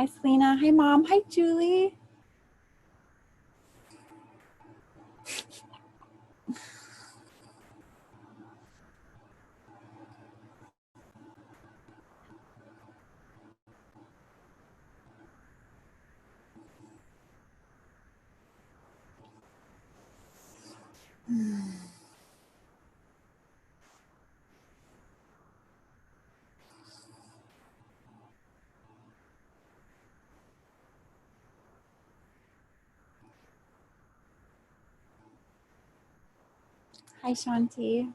Hi, Selena. Hi, Mom. Hi, Julie. Hi, Shanti.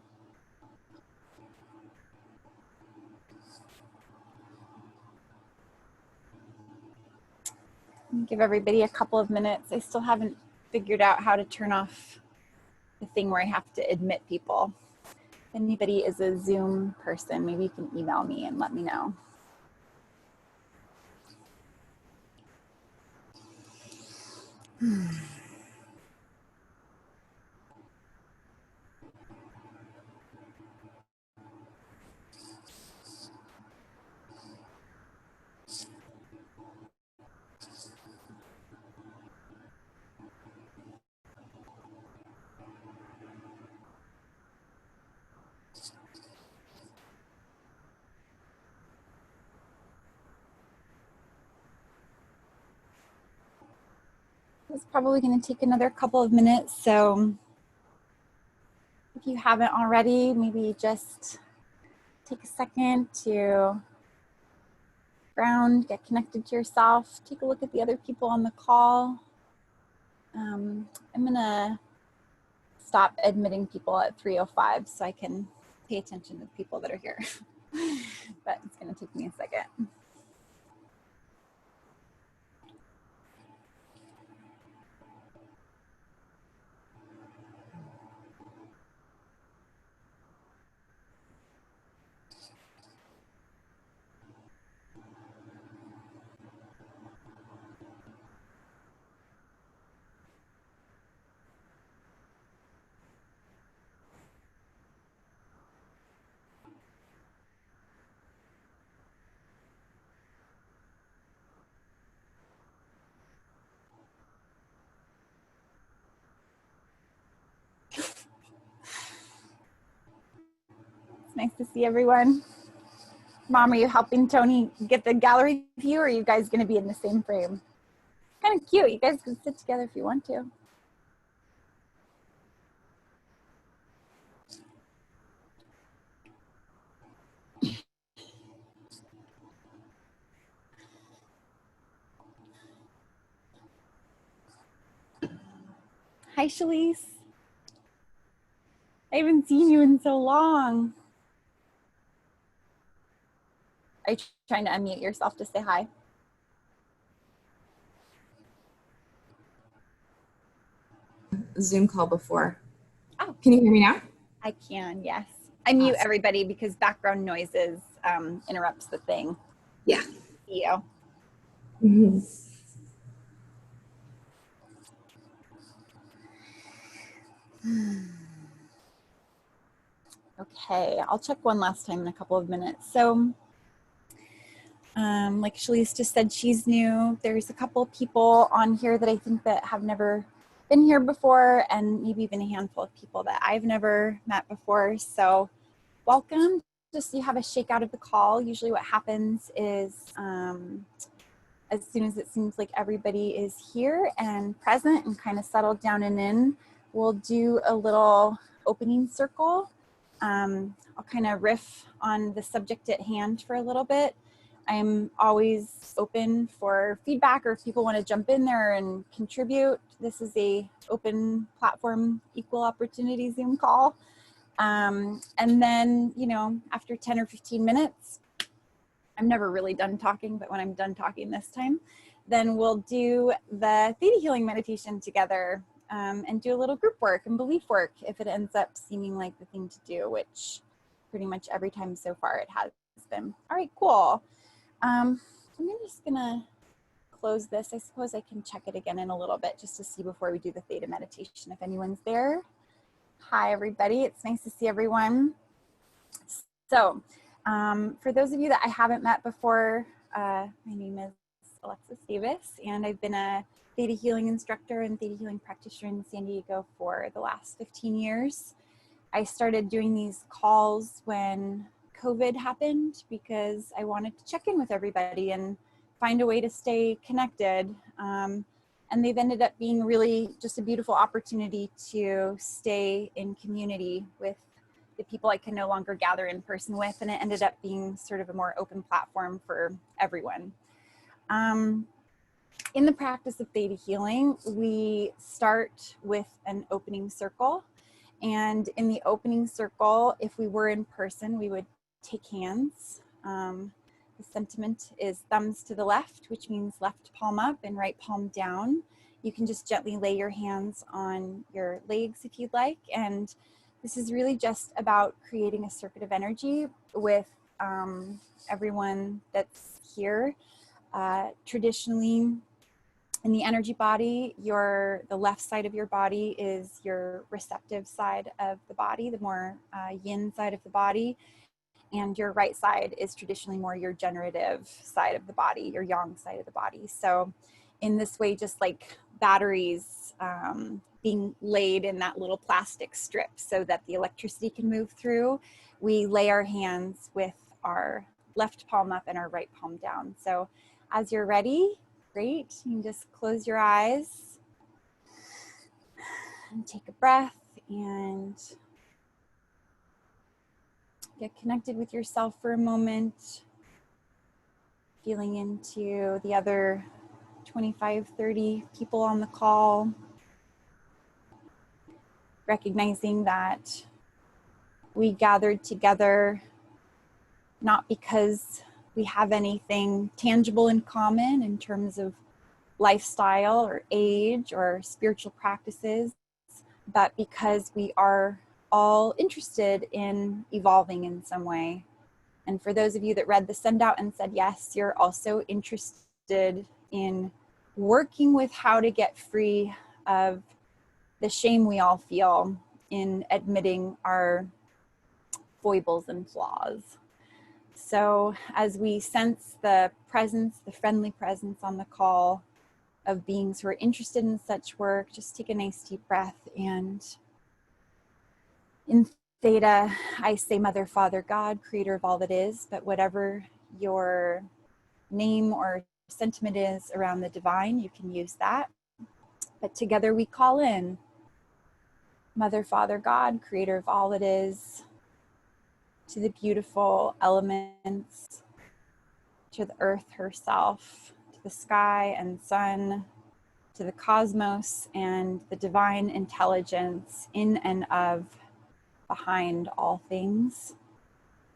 Give everybody a couple of minutes. I still haven't figured out how to turn off the thing where I have to admit people. If anybody is a Zoom person, maybe you can email me and let me know. It's probably going to take another couple of minutes, so if you haven't already, maybe just take a second to ground, get connected to yourself, take a look at the other people on the call. I'm going to stop admitting people at 3:05 so I can pay attention to the people that are here, but it's going to take me a second. It's nice to see everyone. Mom, are you helping Tony get the gallery view, or are you guys going to be in the same frame? Kind of cute. You guys can sit together if you want to. Hi, Shalise. I haven't seen you in so long. Are you trying to unmute yourself to say hi? Zoom call before. Oh, can you hear me now? I can, yes. I mute everybody because background noises interrupts the thing. Yeah. See you. Mm-hmm. Okay, I'll check one last time in a couple of minutes. So, like Shalise just said, she's new. There's a couple of people on here that I think that have never been here before, and maybe even a handful of people that I've never met before. So welcome. Just so you have a shakeout of the call. Usually what happens is as soon as it seems like everybody is here and present and kind of settled down and in, we'll do a little opening circle. I'll kind of riff on the subject at hand for a little bit. I'm always open for feedback, or if people want to jump in there and contribute. This is a open platform, equal opportunity Zoom call. And then, you know, after 10 or 15 minutes, I'm never really done talking, but when I'm done talking this time, then we'll do the theta healing meditation together and do a little group work and belief work if it ends up seeming like the thing to do, which pretty much every time so far it has been. All right, cool. I'm just gonna close this. I suppose I can check it again in a little bit just to see before we do the theta meditation if anyone's there. Hi, everybody. It's nice to see everyone. So, for those of you that I haven't met before, my name is Alexis Davis, and I've been a Theta Healing instructor and Theta Healing practitioner in San Diego for the last 15 years. I started doing these calls when COVID happened because I wanted to check in with everybody and find a way to stay connected. And they've ended up being really just a beautiful opportunity to stay in community with the people I can no longer gather in person with, and it ended up being sort of a more open platform for everyone. In the practice of Theta Healing, we start with an opening circle. And in the opening circle, if we were in person, we would take hands. The sentiment is thumbs to the left, which means left palm up and right palm down. You can just gently lay your hands on your legs if you'd like. And this is really just about creating a circuit of energy with everyone that's here. Traditionally, in the energy body, the left side of your body is your receptive side of the body, the more yin side of the body. And your right side is traditionally more your generative side of the body, your yang side of the body. So in this way, just like batteries being laid in that little plastic strip so that the electricity can move through, we lay our hands with our left palm up and our right palm down. So as you're ready, great, you can just close your eyes and take a breath and get connected with yourself for a moment, feeling into the other 25, 30 people on the call, recognizing that we gathered together not because we have anything tangible in common in terms of lifestyle or age or spiritual practices, but because we are all interested in evolving in some way. And for those of you that read the send out and said yes, you're also interested in working with how to get free of the shame we all feel in admitting our foibles and flaws. So as we sense the presence, the friendly presence on the call of beings who are interested in such work, just take a nice deep breath. And in Theta, I say Mother, Father, God, creator of all that is, but whatever your name or sentiment is around the divine, you can use that. But together we call in Mother, Father, God, creator of all that is, to the beautiful elements, to the earth herself, to the sky and sun, to the cosmos and the divine intelligence in and of, behind all things,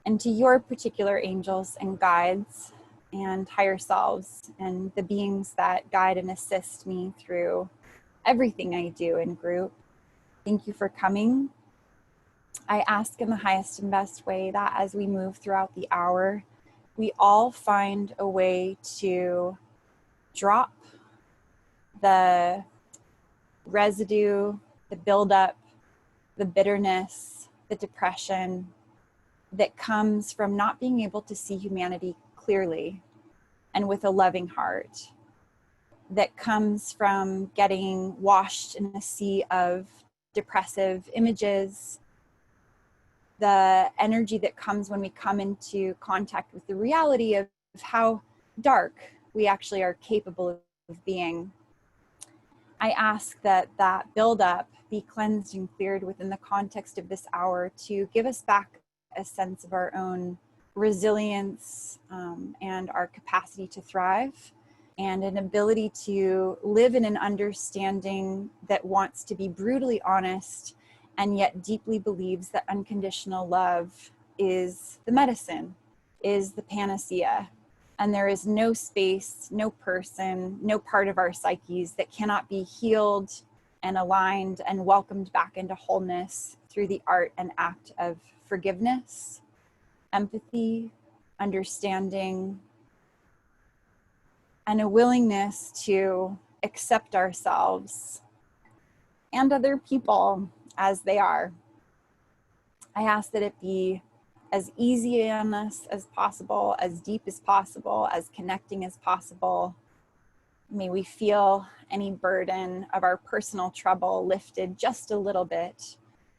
and to your particular angels and guides and higher selves and the beings that guide and assist me through everything I do in group. Thank you for coming. I ask in the highest and best way that as we move throughout the hour, we all find a way to drop the residue, the buildup, the bitterness, the depression that comes from not being able to see humanity clearly and with a loving heart, that comes from getting washed in a sea of depressive images, the energy that comes when we come into contact with the reality of how dark we actually are capable of being. I ask that that buildup be cleansed and cleared within the context of this hour to give us back a sense of our own resilience and our capacity to thrive, and an ability to live in an understanding that wants to be brutally honest and yet deeply believes that unconditional love is the medicine, is the panacea. And there is no space, no person, no part of our psyches that cannot be healed and aligned and welcomed back into wholeness through the art and act of forgiveness, empathy, understanding, and a willingness to accept ourselves and other people as they are. I ask that it be as easy on us as possible, as deep as possible, as connecting as possible, May we feel any burden of our personal trouble lifted just a little bit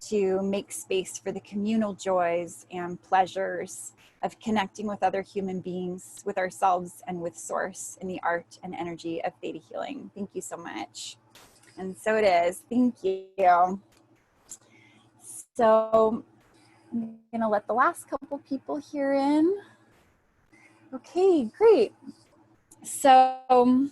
to make space for the communal joys and pleasures of connecting with other human beings, with ourselves, and with Source in the art and energy of Theta Healing. Thank you so much. And so it is. Thank you. So I'm gonna let the last couple people here in. Okay, great. So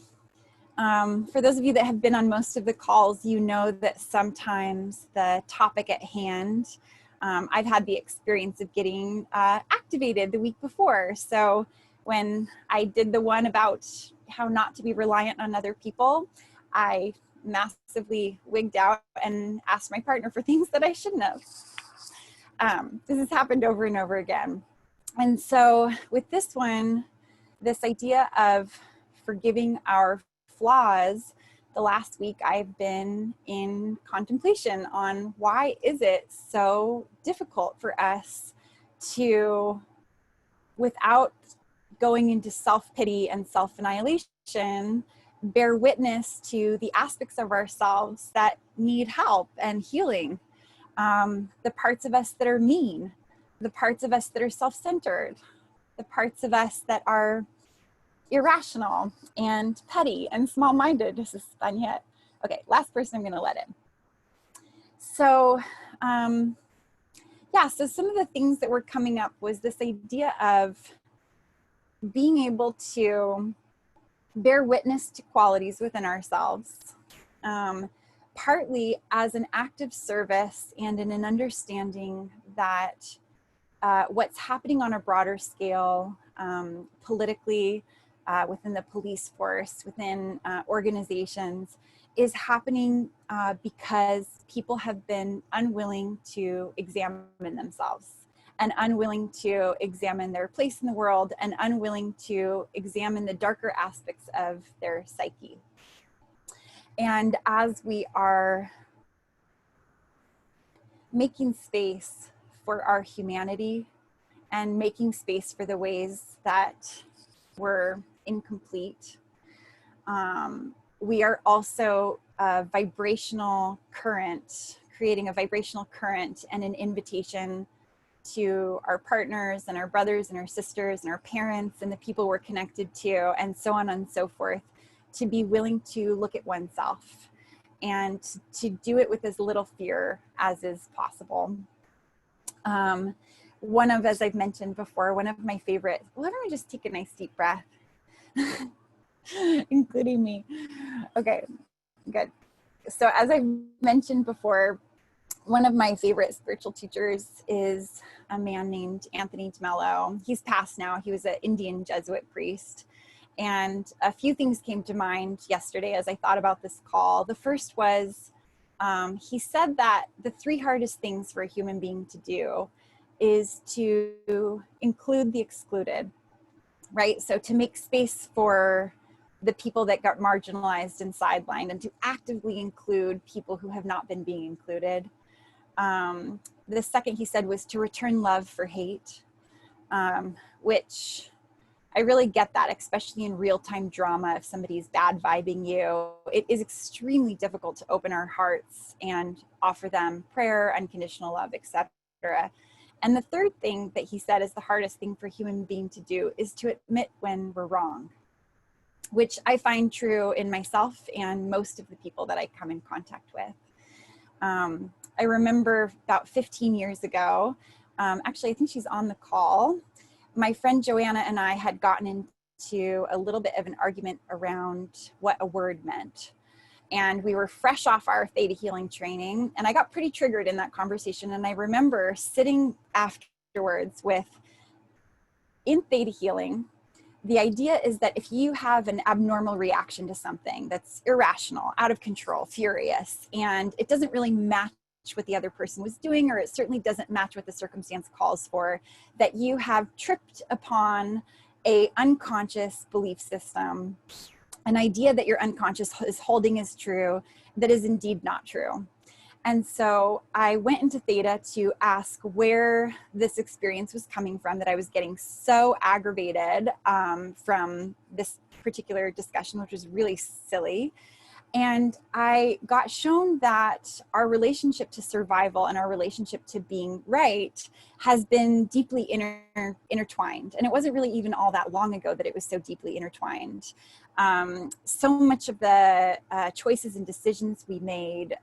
for those of you that have been on most of the calls, you know that sometimes the topic at hand, I've had the experience of getting activated the week before. So when I did the one about how not to be reliant on other people, I massively wigged out and asked my partner for things that I shouldn't have. This has happened over and over again. And so with this one, this idea of forgiving our flaws, the last week I've been in contemplation on why is it so difficult for us to, without going into self-pity and self-annihilation, bear witness to the aspects of ourselves that need help and healing. The parts of us that are mean, the parts of us that are self-centered, the parts of us that are irrational and petty and small-minded. This is fun yet. Okay, last person I'm gonna let in. So yeah, so some of the things that were coming up was this idea of being able to bear witness to qualities within ourselves, partly as an act of service and in an understanding that what's happening on a broader scale, politically, within the police force, within organizations, is happening because people have been unwilling to examine themselves and unwilling to examine their place in the world and unwilling to examine the darker aspects of their psyche. And as we are making space for our humanity and making space for the ways that we're incomplete, we are also a vibrational current, creating a vibrational current and an invitation to our partners and our brothers and our sisters and our parents and the people we're connected to, and so on and so forth, to be willing to look at oneself and to do it with as little fear as is possible. One of, as I've mentioned before, one of my favorite, why don't I just take a nice deep breath, including me. Okay, good. So as I mentioned before, one of my favorite spiritual teachers is a man named Anthony DeMello. He's passed now. He was an Indian Jesuit priest. And a few things came to mind yesterday as I thought about this call. The first was, he said that the three hardest things for a human being to do is to include the excluded, right? So to make space for the people that got marginalized and sidelined, and to actively include people who have not been being included. The second he said was to return love for hate, which I really get that, especially in real-time drama. If somebody's bad vibing you, it is extremely difficult to open our hearts and offer them prayer, unconditional love, etc. And the third thing that he said is the hardest thing for a human being to do is to admit when we're wrong, which I find true in myself and most of the people that I come in contact with. I remember about 15 years ago, actually I think she's on the call, my friend Joanna and I had gotten into a little bit of an argument around what a word meant. And we were fresh off our Theta Healing training, and I got pretty triggered in that conversation. And I remember sitting afterwards with, in Theta Healing, the idea is that if you have an abnormal reaction to something that's irrational, out of control, furious, and it doesn't really match what the other person was doing, or it certainly doesn't match what the circumstance calls for, that you have tripped upon a unconscious belief system, an idea that your unconscious is holding as true, that is indeed not true. And so I went into Theta to ask where this experience was coming from, that I was getting so aggravated from this particular discussion, which was really silly. And I got shown that our relationship to survival and our relationship to being right has been deeply intertwined. And it wasn't really even all that long ago that it was so deeply intertwined. So much of the choices and decisions we made,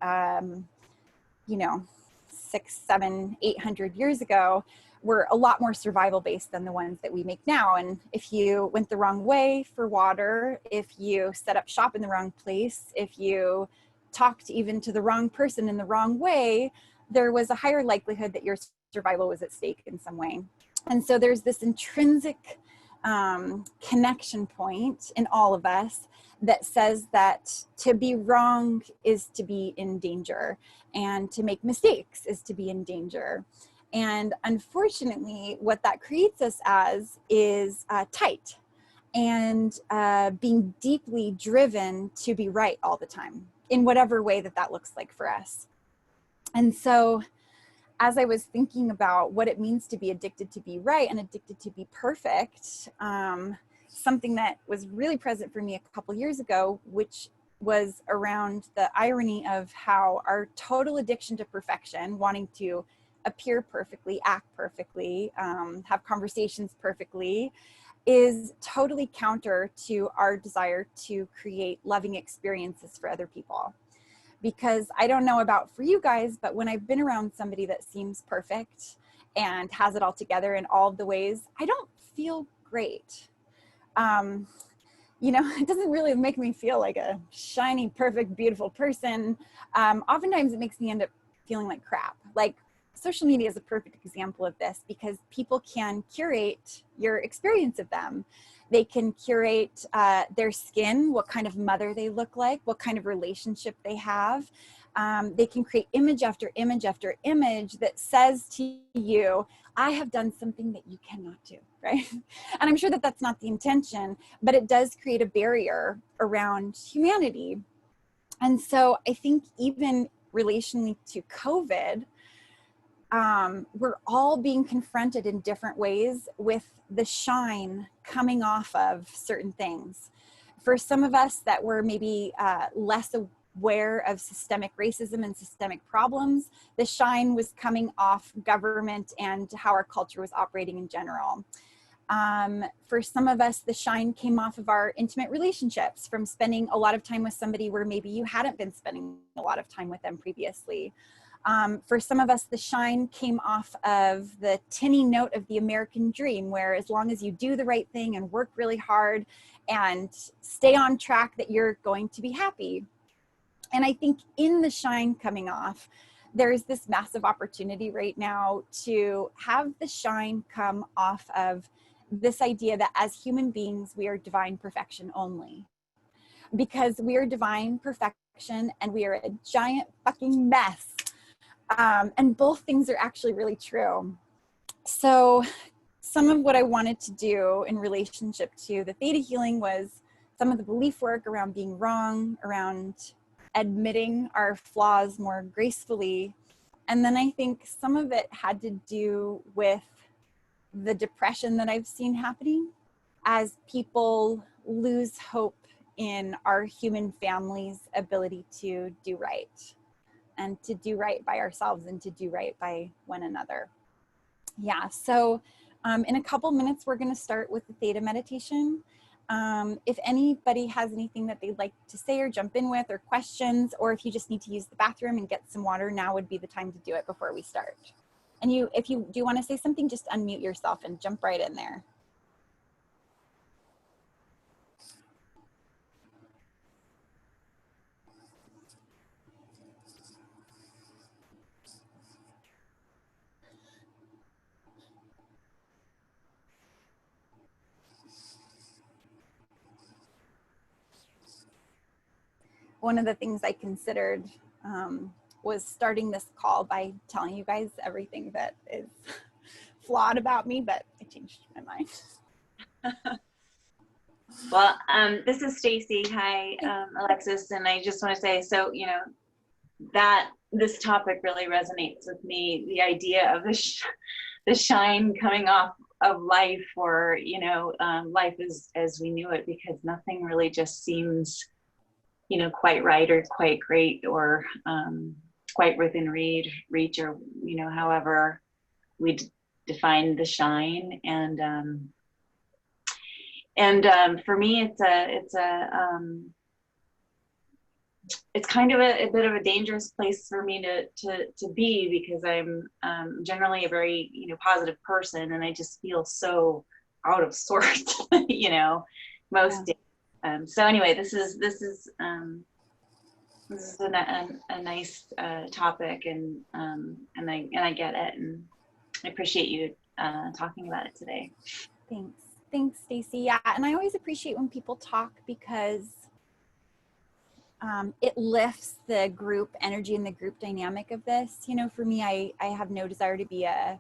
6, 7, 800 years ago were a lot more survival based than the ones that we make now. And if you went the wrong way for water, if you set up shop in the wrong place, if you talked even to the wrong person in the wrong way, there was a higher likelihood that your survival was at stake in some way. And so there's this intrinsic connection point in all of us that says that to be wrong is to be in danger, and to make mistakes is to be in danger. And unfortunately, what that creates us as is tight and being deeply driven to be right all the time, in whatever way that that looks like for us. And so as I was thinking about what it means to be addicted to be right and addicted to be perfect, something that was really present for me a couple years ago, which was around the irony of how our total addiction to perfection, wanting to appear perfectly, act perfectly, have conversations perfectly, is totally counter to our desire to create loving experiences for other people. Because I don't know about for you guys, but when I've been around somebody that seems perfect and has it all together in all of the ways, I don't feel great. It doesn't really make me feel like a shiny, perfect, beautiful person. Oftentimes it makes me end up feeling like crap. Like, social media is a perfect example of this, because people can curate your experience of them. They can curate their skin, what kind of mother they look like, what kind of relationship they have. They can create image after image after image that says to you, I have done something that you cannot do, right? And I'm sure that that's not the intention, but it does create a barrier around humanity. And so I think even relationally to COVID, we're all being confronted in different ways with the shine coming off of certain things. For some of us that were maybe less aware of systemic racism and systemic problems, the shine was coming off government and how our culture was operating in general. For some of us, the shine came off of our intimate relationships, from spending a lot of time with somebody where maybe you hadn't been spending a lot of time with them previously. For some of us, the shine came off of the tinny note of the American dream, where as long as you do the right thing and work really hard and stay on track, that you're going to be happy. And I think in the shine coming off, there's this massive opportunity right now to have the shine come off of this idea that as human beings, we are divine perfection only. Because we are divine perfection and we are a giant fucking mess. And both things are actually really true. So some of what I wanted to do in relationship to the theta healing was some of the belief work around being wrong, around admitting our flaws more gracefully. And then I think some of it had to do with the depression that I've seen happening as people lose hope in our human family's ability to do right, and to do right by ourselves and to do right by one another. Yeah, so in a couple minutes, we're going to start with the theta meditation. If anybody has anything that they'd like to say or jump in with, or questions, or if you just need to use the bathroom and get some water, now would be the time to do it before we start. And if you do want to say something, just unmute yourself and jump right in there. One of the things I considered was starting this call by telling you guys everything that is flawed about me, but I changed my mind. Well, this is Stacy. Hi, Alexis. And I just want to say, so, that this topic really resonates with me. The idea of the shine coming off of life, or life as we knew it, because nothing really just seems quite right or quite great or quite within reach, or however we define the shine. And for me, it's kind of a bit of a dangerous place for me to be, because I'm generally a very positive person, and I just feel so out of sorts most days. So anyway, this is a nice topic, and I get it, and I appreciate you talking about it today. Thanks, Stacy. Yeah, and I always appreciate when people talk, because it lifts the group energy and the group dynamic of this. For me, I have no desire to be a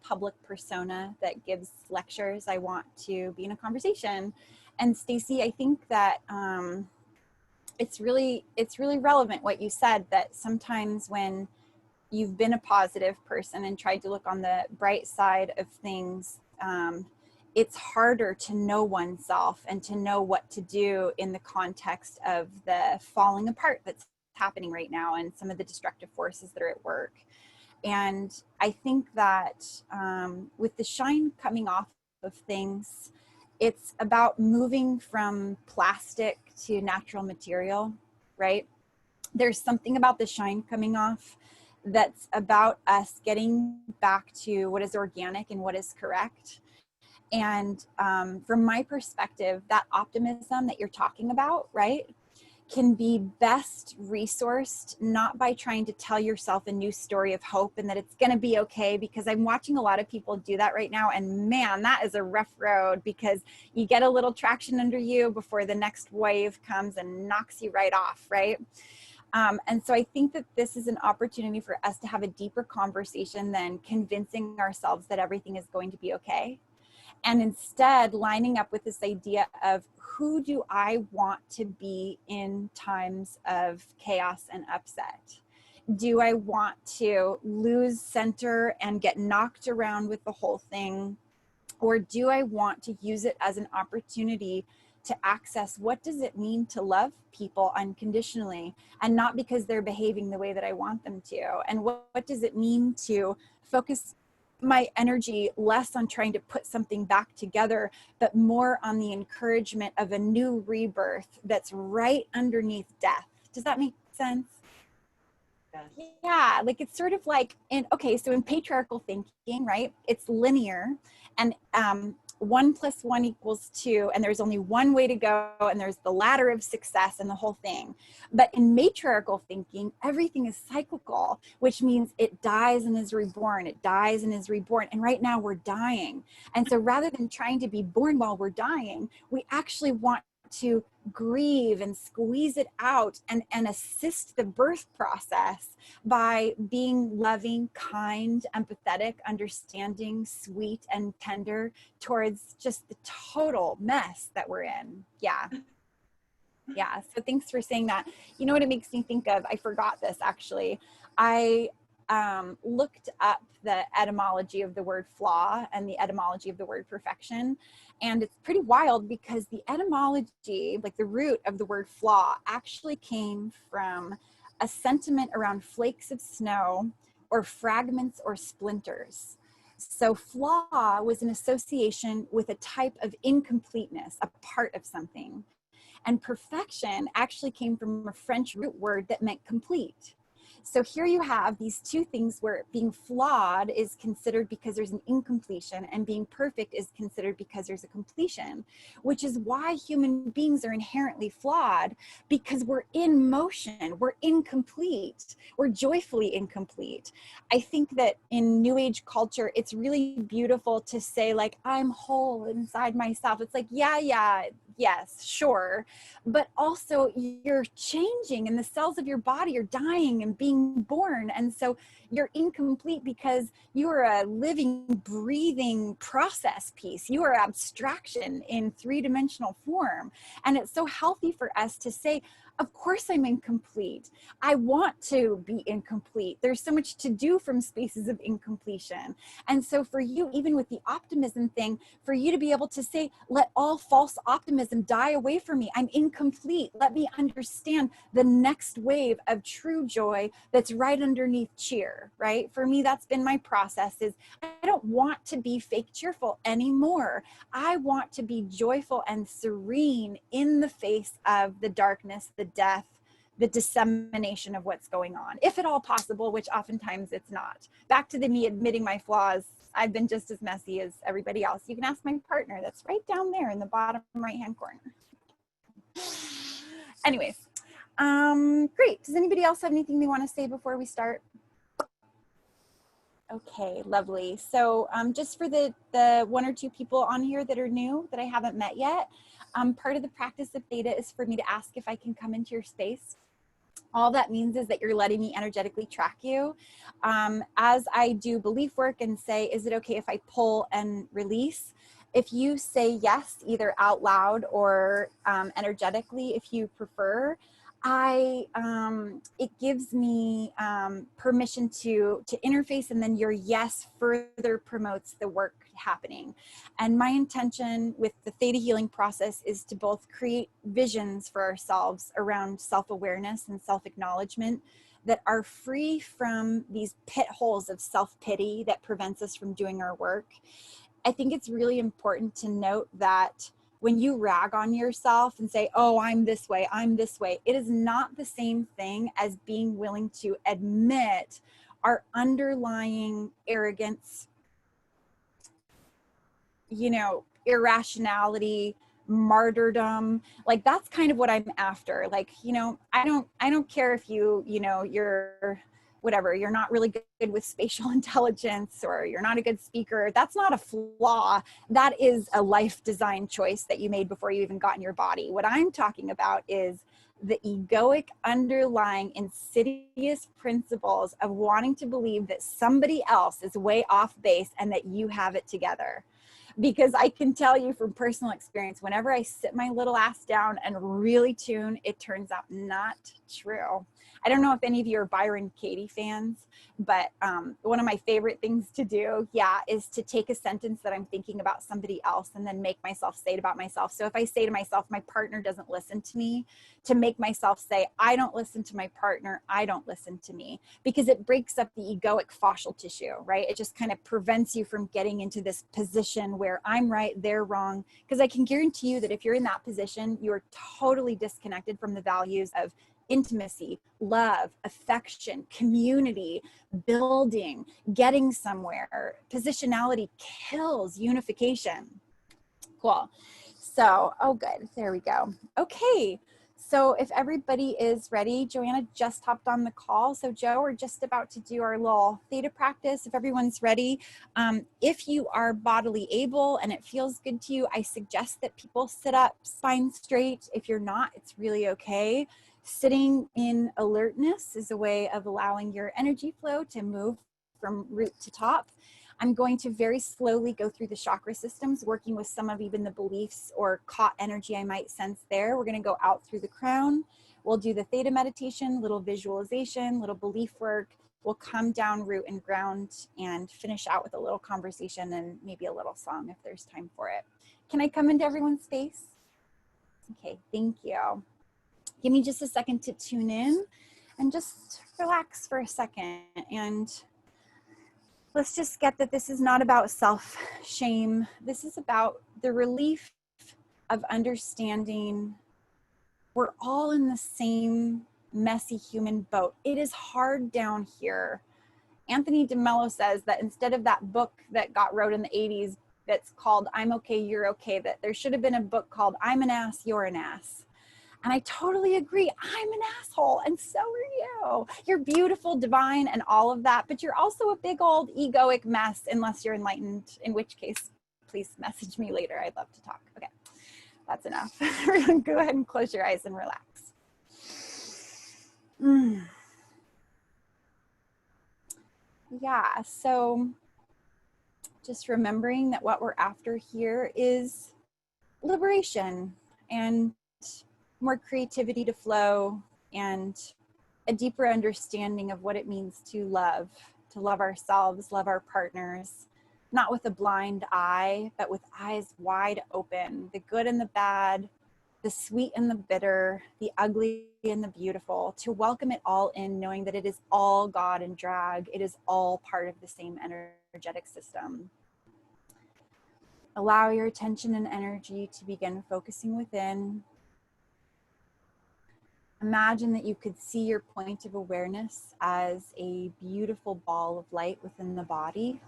public persona that gives lectures. I want to be in a conversation. And Stacy, I think that it's really relevant what you said, that sometimes when you've been a positive person and tried to look on the bright side of things, it's harder to know oneself and to know what to do in the context of the falling apart that's happening right now and some of the destructive forces that are at work. And I think that with the shine coming off of things, it's about moving from plastic to natural material, right? There's something about the shine coming off that's about us getting back to what is organic and what is correct. And from my perspective, that optimism that you're talking about, right, can be best resourced not by trying to tell yourself a new story of hope and that it's going to be okay, because I'm watching a lot of people do that right now, and man, that is a rough road, because you get a little traction under you before the next wave comes and knocks you right off, right? And so I think that this is an opportunity for us to have a deeper conversation than convincing ourselves that everything is going to be okay. And instead lining up with this idea of, who do I want to be in times of chaos and upset? Do I want to lose center and get knocked around with the whole thing? Or do I want to use it as an opportunity to access what does it mean to love people unconditionally, and not because they're behaving the way that I want them to? And what does it mean to focus my energy less on trying to put something back together, but more on the encouragement of a new rebirth that's right underneath death? Does that make sense? Yes. Yeah, like it's sort of like so in patriarchal thinking, right, it's linear, and 1 + 1 = 2, and there's only one way to go, and there's the ladder of success and the whole thing. But in matriarchal thinking, everything is cyclical, which means it dies and is reborn, it dies and is reborn, and right now we're dying. And so rather than trying to be born while we're dying, we actually want to grieve and squeeze it out and assist the birth process by being loving, kind, empathetic, understanding, sweet, and tender towards just the total mess that we're in. Yeah. So thanks for saying that. You know what it makes me think of? I forgot this actually. I looked up the etymology of the word flaw and the etymology of the word perfection. And it's pretty wild, because the etymology, like the root of the word flaw, actually came from a sentiment around flakes of snow or fragments or splinters. So flaw was an association with a type of incompleteness, a part of something. And perfection actually came from a French root word that meant complete. So here you have these two things where being flawed is considered because there's an incompletion, and being perfect is considered because there's a completion, which is why human beings are inherently flawed, because we're in motion, we're incomplete, we're joyfully incomplete. I think that in New Age culture, it's really beautiful to say, like, I'm whole inside myself. It's like, yes, sure. But also you're changing, and the cells of your body are dying and being born. And so you're incomplete because you are a living, breathing process piece. You are abstraction in 3-dimensional form. And it's so healthy for us to say, Of course I'm incomplete. I want to be incomplete. There's so much to do from spaces of incompletion. And so for you, even with the optimism thing, for you to be able to say, let all false optimism die away from me. I'm incomplete. Let me understand the next wave of true joy that's right underneath cheer, right? For me, that's been my process is I don't want to be fake cheerful anymore. I want to be joyful and serene in the face of the darkness, the death, the dissemination of what's going on, if at all possible, which oftentimes it's not. Back to the me admitting my flaws. I've been just as messy as everybody else. You can ask my partner, that's right down there in the bottom right-hand corner. Anyways, great. Does anybody else have anything they want to say before we start? Okay, lovely. So just for the one or two people on here that are new that I haven't met yet, part of the practice of theta is for me to ask if I can come into your space. All that means is that you're letting me energetically track you. As I do belief work and say, is it okay if I pull and release? If you say yes, either out loud or energetically, if you prefer, it gives me permission to interface, and then your yes further promotes the work happening. And my intention with the theta healing process is to both create visions for ourselves around self-awareness and self-acknowledgement that are free from these pit holes of self-pity that prevents us from doing our work. I think it's really important to note that when you rag on yourself and say, oh, I'm this way, it is not the same thing as being willing to admit our underlying arrogance, irrationality, martyrdom. Like that's kind of what I'm after. Like, I don't care if you're whatever, you're not really good with spatial intelligence or you're not a good speaker. That's not a flaw. That is a life design choice that you made before you even got in your body. What I'm talking about is the egoic underlying insidious principles of wanting to believe that somebody else is way off base and that you have it together. Because I can tell you from personal experience, whenever I sit my little ass down and really tune, it turns out not true. I don't know if any of you are Byron Katie fans, but one of my favorite things to do, is to take a sentence that I'm thinking about somebody else and then make myself say it about myself. So if I say to myself, my partner doesn't listen to me, to make myself say, I don't listen to my partner, I don't listen to me, because it breaks up the egoic fascial tissue, right? It just kind of prevents you from getting into this position where I'm right, they're wrong. Because I can guarantee you that if you're in that position, you're totally disconnected from the values of intimacy, love, affection, community, building, getting somewhere. Positionality kills unification. Cool. So, oh good, there we go. Okay, so if everybody is ready, Joanna just hopped on the call. So Joe, we're just about to do our little theta practice. If everyone's ready, if you are bodily able and it feels good to you, I suggest that people sit up spine straight. If you're not, it's really okay. Sitting in alertness is a way of allowing your energy flow to move from root to top. I'm going to very slowly go through the chakra systems, working with some of even the beliefs or caught energy I might sense there. We're going to go out through the crown. We'll do the theta meditation, little visualization, little belief work. We'll come down root and ground and finish out with a little conversation and maybe a little song if there's time for it. Can I come into everyone's space? Okay, thank you. Give me just a second to tune in and just relax for a second. And let's just get that this is not about self-shame. This is about the relief of understanding we're all in the same messy human boat. It is hard down here. Anthony DeMello says that instead of that book that got wrote in the 80s that's called I'm Okay, You're Okay, that there should have been a book called I'm an Ass, You're an Ass. And I totally agree. I'm an asshole, and so are you. You're beautiful, divine, and all of that, but you're also a big old egoic mess unless you're enlightened, in which case, please message me later. I'd love to talk. Okay, that's enough. Go ahead and close your eyes and relax. Yeah, so just remembering that what we're after here is liberation and more creativity to flow, and a deeper understanding of what it means to love ourselves, love our partners, not with a blind eye, but with eyes wide open, the good and the bad, the sweet and the bitter, the ugly and the beautiful, to welcome it all in, knowing that it is all God and drag. It is all part of the same energetic system. Allow your attention and energy to begin focusing within. Imagine that you could see your point of awareness as a beautiful ball of light within the body.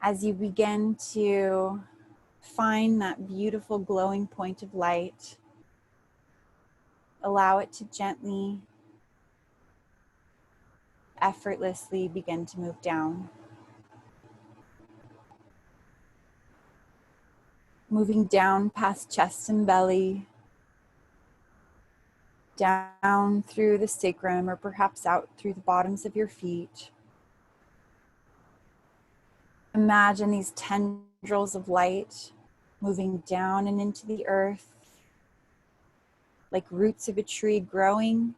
As you begin to find that beautiful glowing point of light, allow it to gently, effortlessly begin to move down. Moving down past chest and belly, down through the sacrum, or perhaps out through the bottoms of your feet. Imagine these tendrils of light moving down and into the earth, like roots of a tree growing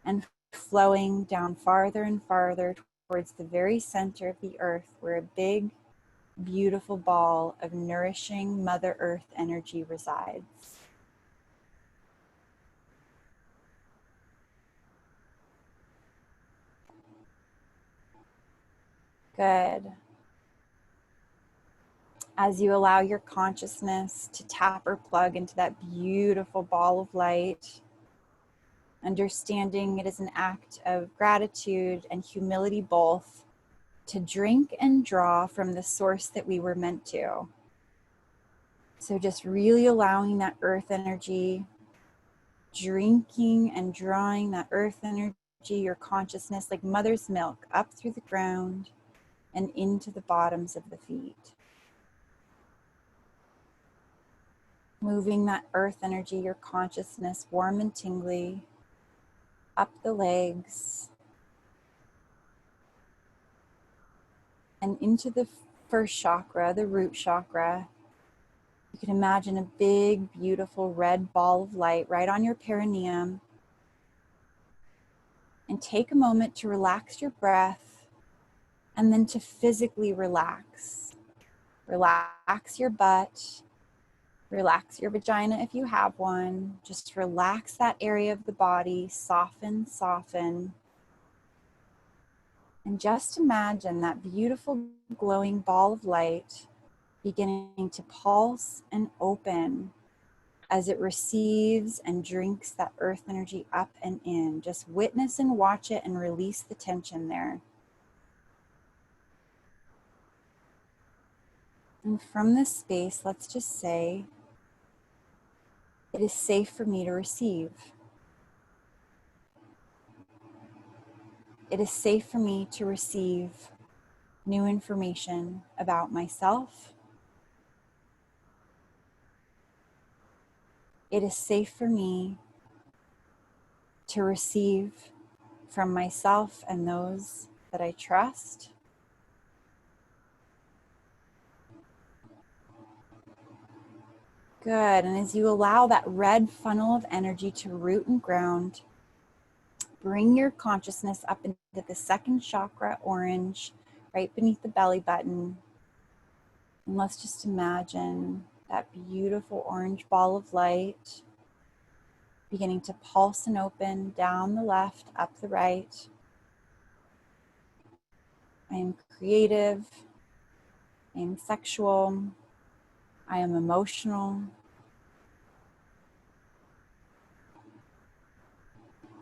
and flowing down farther and farther towards the very center of the earth, where a big, beautiful ball of nourishing Mother Earth energy resides. Good. As you allow your consciousness to tap or plug into that beautiful ball of light, understanding it is an act of gratitude and humility both, to drink and draw from the source that we were meant to. So just really allowing that earth energy, drinking and drawing that earth energy, your consciousness, like mother's milk, up through the ground and into the bottoms of the feet. Moving that earth energy, your consciousness, warm and tingly, up the legs and into the first chakra, the root chakra. You can imagine a big, beautiful red ball of light right on your perineum. And take a moment to relax your breath and then to physically relax. Relax your butt. Relax your vagina if you have one. Just relax that area of the body. Soften, soften. And just imagine that beautiful glowing ball of light beginning to pulse and open as it receives and drinks that earth energy up and in. Just witness and watch it and release the tension there. And from this space, let's just say, it is safe for me to receive. It is safe for me to receive new information about myself. It is safe for me to receive from myself and those that I trust. Good. And as you allow that red funnel of energy to root and ground, bring your consciousness up into the second chakra, orange, right beneath the belly button. And let's just imagine that beautiful orange ball of light beginning to pulse and open down the left, up the right. I am creative. I am sexual. I am emotional.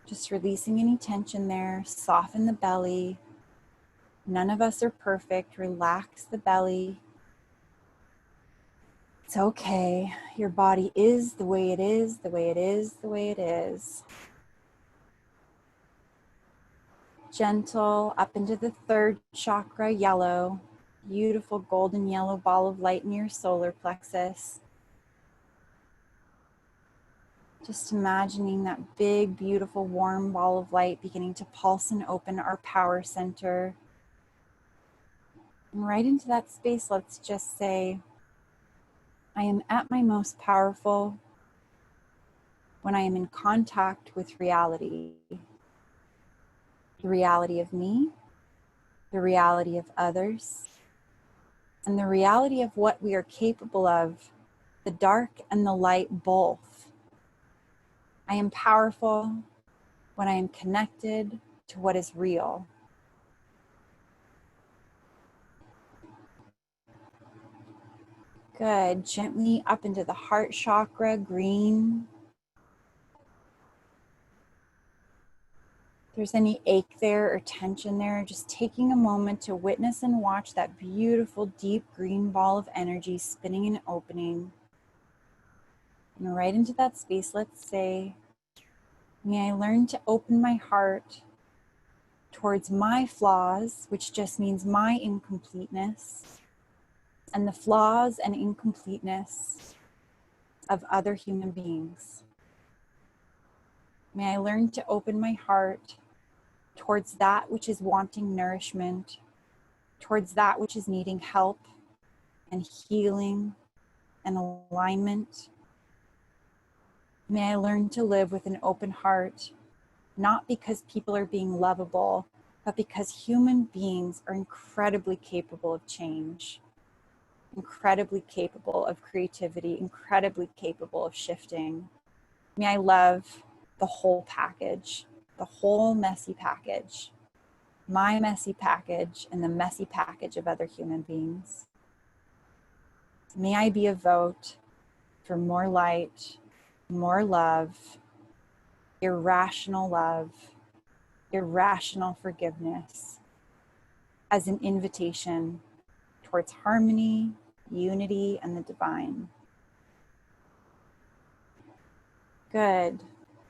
Just releasing any tension there. Soften the belly. None of us are perfect. Relax the belly. It's okay. Your body is the way it is, the way it is, the way it is. Gentle up into the third chakra, yellow. Beautiful golden yellow ball of light in your solar plexus. Just imagining that big, beautiful, warm ball of light beginning to pulse and open our power center. And right into that space, let's just say, I am at my most powerful when I am in contact with reality. The reality of me, the reality of others, and the reality of what we are capable of, the dark and the light both. I am powerful when I am connected to what is real. Good. Gently up into the heart chakra, green. If there's any ache there or tension there, just taking a moment to witness and watch that beautiful deep green ball of energy spinning and opening. And right into that space, let's say, may I learn to open my heart towards my flaws, which just means my incompleteness, and the flaws and incompleteness of other human beings. May I learn to open my heart towards that which is wanting nourishment, towards that which is needing help and healing and alignment. May I learn to live with an open heart, not because people are being lovable, but because human beings are incredibly capable of change, incredibly capable of creativity, incredibly capable of shifting. May I love the whole package, the whole messy package, my messy package and the messy package of other human beings. May I be a vote for more light, more love, irrational forgiveness as an invitation towards harmony, unity, and the divine. Good,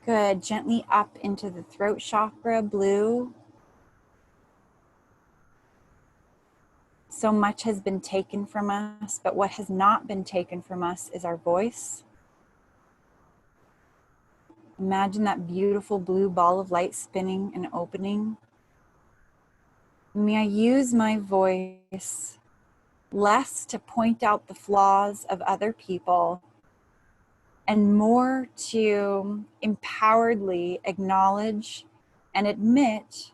good. Gently up into the throat chakra, blue. So much has been taken from us, but what has not been taken from us is our voice. Imagine that beautiful blue ball of light spinning and opening. May I use my voice less to point out the flaws of other people and more to empoweredly acknowledge and admit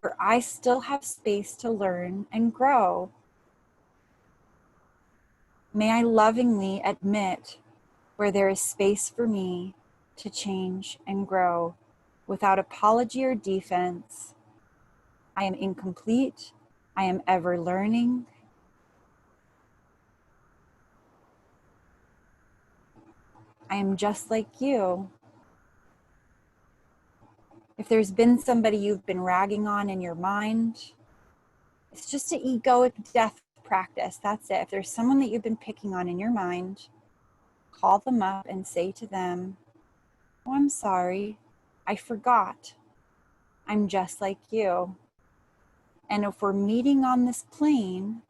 where I still have space to learn and grow. May I lovingly admit where there is space for me to change and grow without apology or defense. I am incomplete. I am ever learning. I am just like you. If there's been somebody you've been ragging on in your mind, it's just an egoic death practice. That's it. If there's someone that you've been picking on in your mind, call them up and say to them, "Oh, I'm sorry. I forgot. I'm just like you. And if we're meeting on this plane,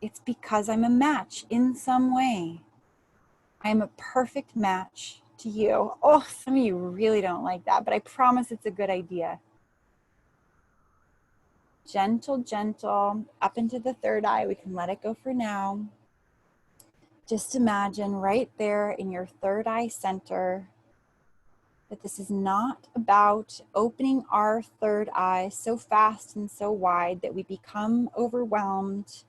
it's because I'm a match in some way. I am a perfect match to you." Oh, some of you really don't like that, but I promise it's a good idea. Gentle, gentle, up into the third eye. We can let it go for now. Just imagine right there in your third eye center that this is not about opening our third eye so fast and so wide that we become overwhelmed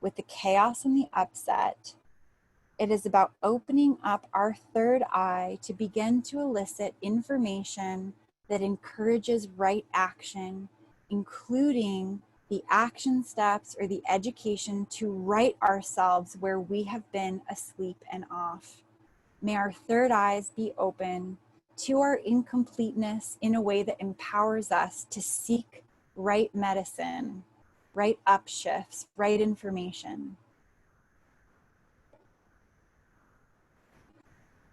with the chaos and the upset. It is about opening up our third eye to begin to elicit information that encourages right action, including the action steps or the education to right ourselves where we have been asleep and off. May our third eyes be open to our incompleteness in a way that empowers us to seek right medicine, right upshifts, right information.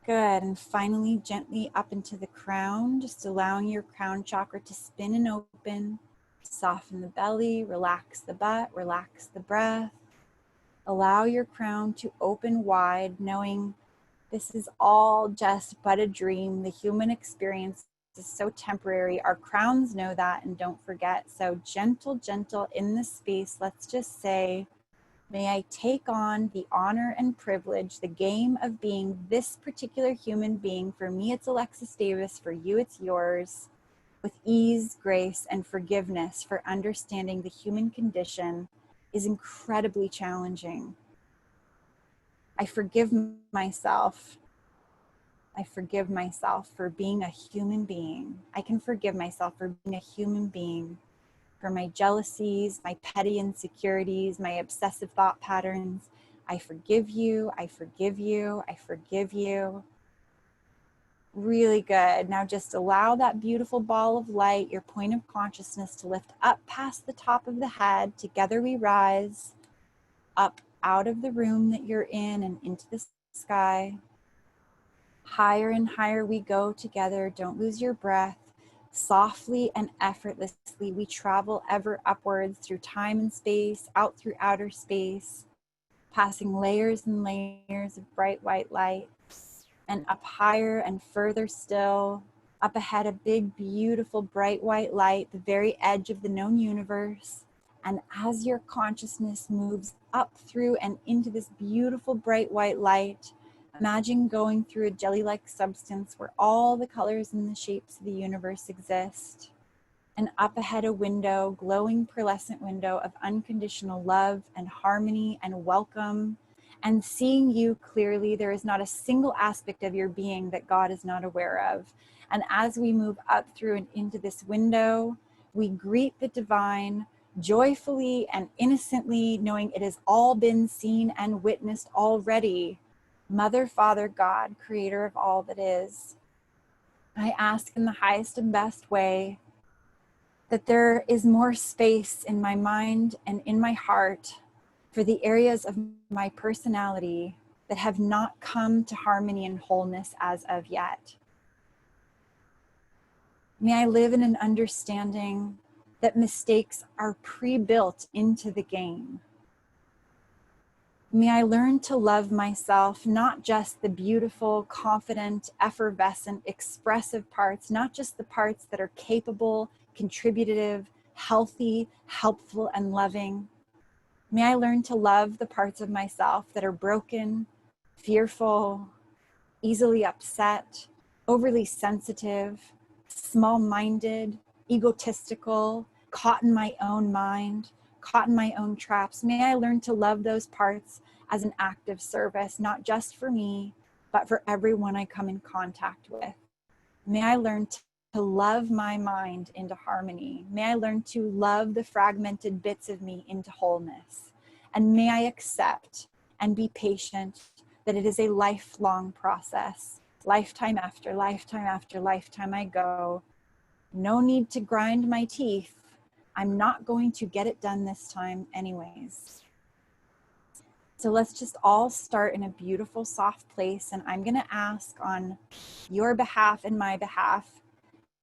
Good, and finally gently up into the crown, just allowing your crown chakra to spin and open. Soften the belly, relax the butt, relax the breath. Allow your crown to open wide, knowing this is all just but a dream. The human experience is so temporary. Our crowns know that, and don't forget. So gentle, gentle in this space. Let's just say, May I take on the honor and privilege, the game of being this particular human being. For me, it's Alexis Davis. For you, it's yours. With ease, grace, and forgiveness, for understanding the human condition is incredibly challenging. I forgive myself. I forgive myself for being a human being. I can forgive myself for being a human being, for my jealousies, my petty insecurities, my obsessive thought patterns. I forgive you. I forgive you. I forgive you. Really good. Now just allow that beautiful ball of light, your point of consciousness, to lift up past the top of the head. Together we rise up out of the room that you're in and into the sky. Higher and higher we go together. Don't lose your breath. Softly and effortlessly we travel ever upwards through time and space, out through outer space, passing layers and layers of bright white light, and up higher and further still. Up ahead, a big, beautiful, bright white light, the very edge of the known universe. And as your consciousness moves up through and into this beautiful, bright white light, imagine going through a jelly-like substance where all the colors and the shapes of the universe exist. And up ahead, a window, glowing pearlescent window of unconditional love and harmony and welcome. And seeing you clearly, there is not a single aspect of your being that God is not aware of. And as we move up through and into this window, we greet the divine joyfully and innocently, knowing it has all been seen and witnessed already. Mother, Father, God, creator of all that is, I ask in the highest and best way that there is more space in my mind and in my heart for the areas of my personality that have not come to harmony and wholeness as of yet. May I live in an understanding that mistakes are pre-built into the game. May I learn to love myself, not just the beautiful, confident, effervescent, expressive parts, not just the parts that are capable, contributive, healthy, helpful, and loving. May I learn to love the parts of myself that are broken, fearful, easily upset, overly sensitive, small-minded, egotistical, caught in my own mind, caught in my own traps. May I learn to love those parts as an act of service, not just for me, but for everyone I come in contact with. May I learn to love my mind into harmony. May I learn to love the fragmented bits of me into wholeness. And may I accept and be patient that it is a lifelong process. Lifetime after lifetime after lifetime I go. No need to grind my teeth. I'm not going to get it done this time anyways. So let's just all start in a beautiful, soft place. And I'm going to ask on your behalf and my behalf,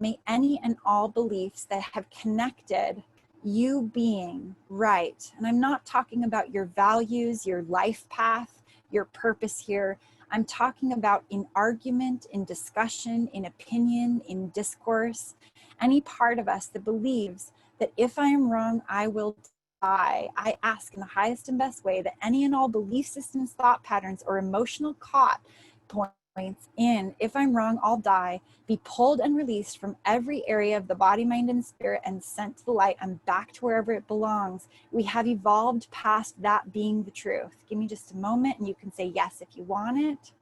may any and all beliefs that have connected you being right. And I'm not talking about your values, your life path, your purpose here. I'm talking about in argument, in discussion, in opinion, in discourse, any part of us that believes that if I am wrong, I will die. I ask in the highest and best way that any and all belief systems, thought patterns, or emotional caught points in, if I'm wrong, I'll die, be pulled and released from every area of the body, mind, and spirit and sent to the light and back to wherever it belongs. We have evolved past that being the truth. Give me just a moment and you can say yes if you want it.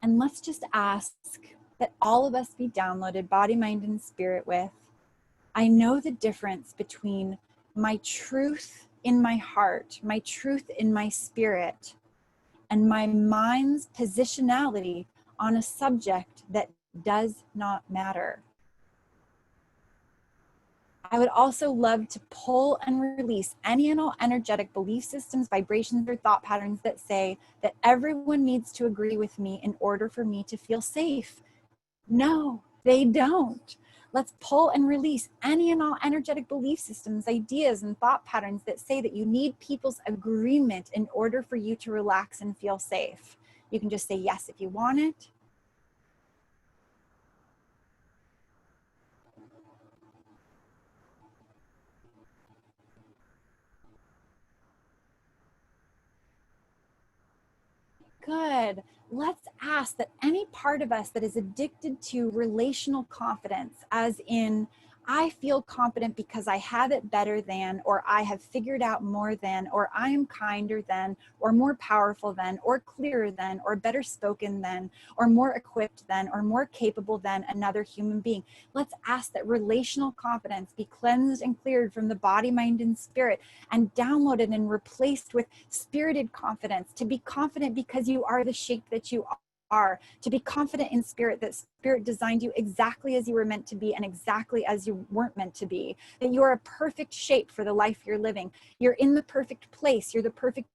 And let's just ask that all of us be downloaded body, mind, and spirit with, I know the difference between my truth in my heart, my truth in my spirit, and my mind's positionality on a subject that does not matter. I would also love to pull and release any and all energetic belief systems, vibrations, or thought patterns that say that everyone needs to agree with me in order for me to feel safe. No, they don't. Let's pull and release any and all energetic belief systems, ideas, and thought patterns that say that you need people's agreement in order for you to relax and feel safe. You can just say yes if you want it. Good. Let's ask that any part of us that is addicted to relational confidence, as in, I feel confident because I have it better than, or I have figured out more than, or I am kinder than, or more powerful than, or clearer than, or better spoken than, or more equipped than, or more capable than another human being. Let's ask that relational confidence be cleansed and cleared from the body, mind, and spirit, and downloaded and replaced with spirited confidence, to be confident because you are the shape that you are, to be confident in spirit, that spirit designed you exactly as you were meant to be and exactly as you weren't meant to be, that you are a perfect shape for the life you're living. You're in the perfect place. You're the perfect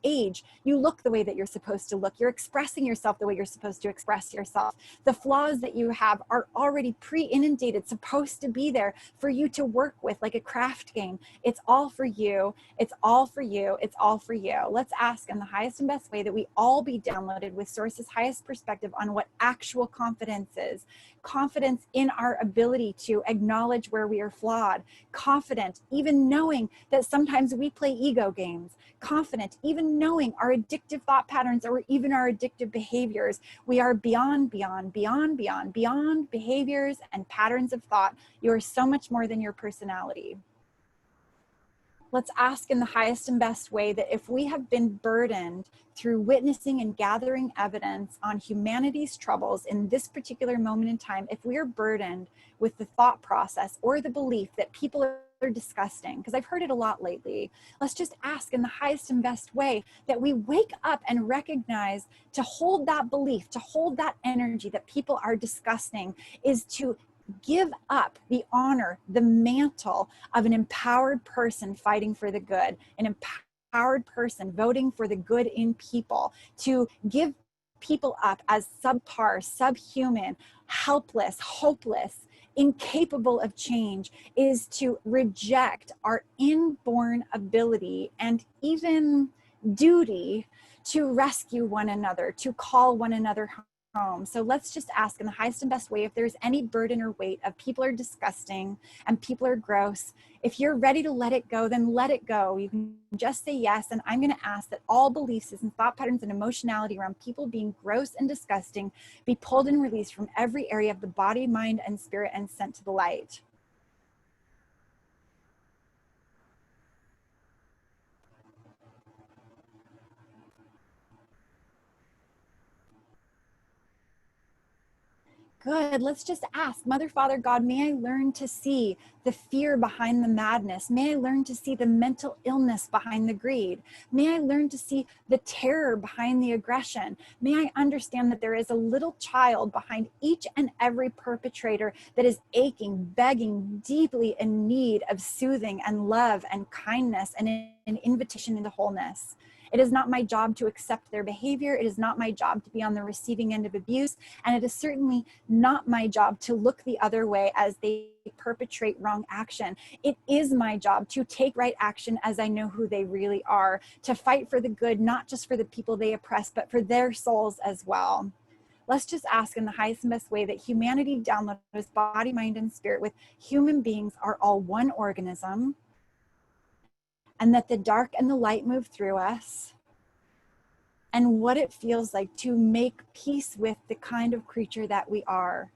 age. You look the way that you're supposed to look. You're expressing yourself the way you're supposed to express yourself. The flaws that you have are already pre-inundated, supposed to be there for you to work with, like a craft game. It's all for you. It's all for you. It's all for you. Let's ask in the highest and best way that we all be downloaded with Source's highest perspective on what actual confidence is. Confidence in our ability to acknowledge where we are flawed. Confident, even knowing that sometimes we play ego games. Confident, even knowing our addictive thought patterns or even our addictive behaviors. We are beyond behaviors and patterns of thought. You are so much more than your personality. Let's ask in the highest and best way that if we have been burdened through witnessing and gathering evidence on humanity's troubles in this particular moment in time, if we are burdened with the thought process or the belief that people are disgusting, because I've heard it a lot lately, let's just ask in the highest and best way that we wake up and recognize to hold that belief, to hold that energy that people are disgusting, is to give up the honor, the mantle of an empowered person fighting for the good, an empowered person voting for the good in people, to give people up as subpar, subhuman, helpless, hopeless, incapable of change, is to reject our inborn ability and even duty to rescue one another, to call one another home. So let's just ask in the highest and best way if there's any burden or weight of people are disgusting and people are gross. If you're ready to let it go, then let it go. You can just say yes. And I'm going to ask that all beliefs and thought patterns and emotionality around people being gross and disgusting be pulled and released from every area of the body, mind, and spirit and sent to the light. Good. Let's just ask, Mother, Father, God, may I learn to see the fear behind the madness? May I learn to see the mental illness behind the greed? May I learn to see the terror behind the aggression? May I understand that there is a little child behind each and every perpetrator that is aching, begging, deeply in need of soothing and love and kindness and an invitation into wholeness. It is not my job to accept their behavior. It is not my job to be on the receiving end of abuse. And it is certainly not my job to look the other way as they perpetrate wrong action. It is my job to take right action as I know who they really are, to fight for the good, not just for the people they oppress, but for their souls as well. Let's just ask in the highest and best way that humanity downloads body, mind, and spirit with human beings are all one organism, and that the dark and the light move through us, and what it feels like to make peace with the kind of creature that we are.